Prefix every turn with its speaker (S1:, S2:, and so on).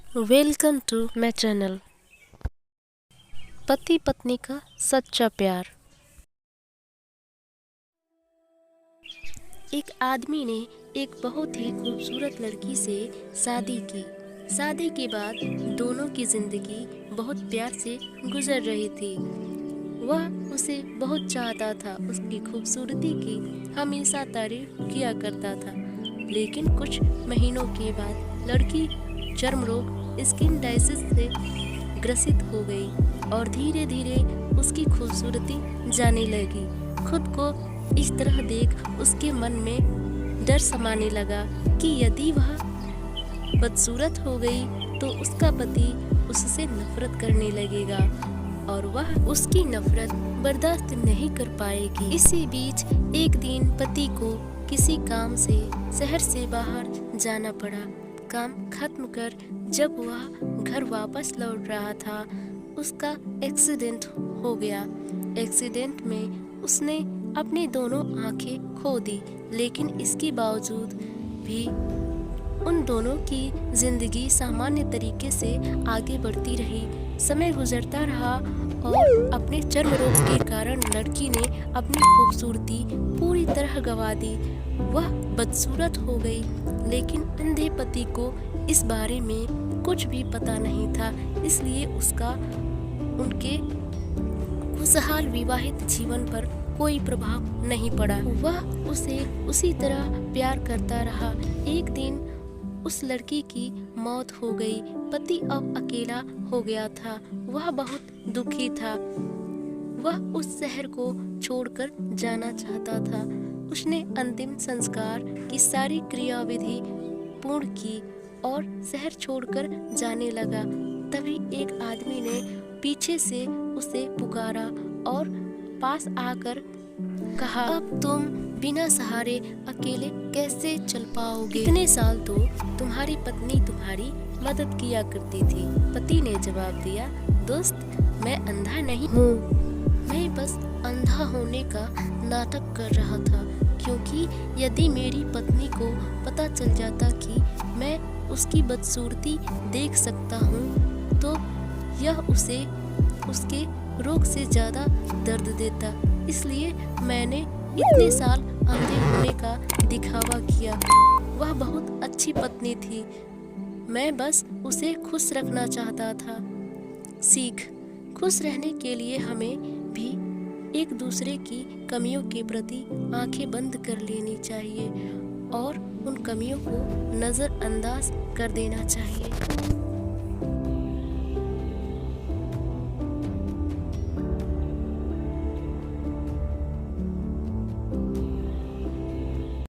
S1: Welcome to my channel. पति पत्नी का सच्चा प्यार। एक आदमी ने एक बहुत ही खूबसूरत लड़की से शादी की। शादी के बाद दोनों की जिंदगी बहुत प्यार से गुजर रही थी। वह उसे बहुत चाहता था, उसकी खूबसूरती की हमेशा तारीफ किया करता था। लेकिन कुछ महीनों के बाद लड़की चर्म रोग स्किन डायसिस से ग्रसित हो गई और धीरे धीरे उसकी खूबसूरती जाने लगी। खुद को इस तरह देख उसके मन में डर समाने लगा कि यदि वह बदसूरत हो गई तो उसका पति उससे नफरत करने लगेगा और वह उसकी नफरत बर्दाश्त नहीं कर पाएगी। इसी बीच एक दिन पति को किसी काम से शहर से बाहर जाना पड़ा। काम खत्म कर जब वह घर वापस लौट रहा था, उसका एक्सीडेंट हो गया। एक्सीडेंट में उसने अपनी दोनों आंखें खो दी, लेकिन इसके बावजूद भी उन दोनों की जिंदगी सामान्य तरीके से आगे बढ़ती रही। समय गुजरता रहा और अपने चर्म रोग के कारण लड़की ने अपनी खूबसूरती पूरी तरह गंवा दी। वह बदसूरत हो गई, लेकिन अंधे पति को इस बारे में कुछ भी पता नहीं था, इसलिए उसका उनके खुशहाल विवाहित जीवन पर कोई प्रभाव नहीं पड़ा। वह उसे उसी तरह प्यार करता रहा। एक दिन उस लड़की की मौत हो गई। पति अब अकेला हो गया था। वह बहुत दुखी था। वह उस शहर को छोड़कर जाना चाहता था। उसने अंतिम संस्कार की सारी क्रियाविधि पूर्ण की और शहर छोड़कर जाने लगा। तभी एक आदमी ने पीछे से उसे पुकारा और पास आकर कहा, अब तुम बिना सहारे अकेले कैसे चल पाओगे? इतने साल तो तुम्हारी पत्नी तुम्हारी मदद किया करती थी। पति ने जवाब दिया, दोस्त, मैं अंधा नहीं हूँ, मैं बस अंधा होने का नाटक कर रहा था, क्योंकि यदि मेरी पत्नी को पता चल जाता कि मैं उसकी बदसूरती देख सकता हूँ तो यह उसे उसके रोग से ज़्यादा दर्द देता। इसलिए मैंने इतने साल अंधे होने का दिखावा किया। वह बहुत अच्छी पत्नी थी, मैं बस उसे खुश रखना चाहता था। सीख: खुश रहने के लिए हमें भी एक दूसरे की कमियों के प्रति आंखें बंद कर लेनी चाहिए और उन कमियों को नज़रअंदाज कर देना चाहिए।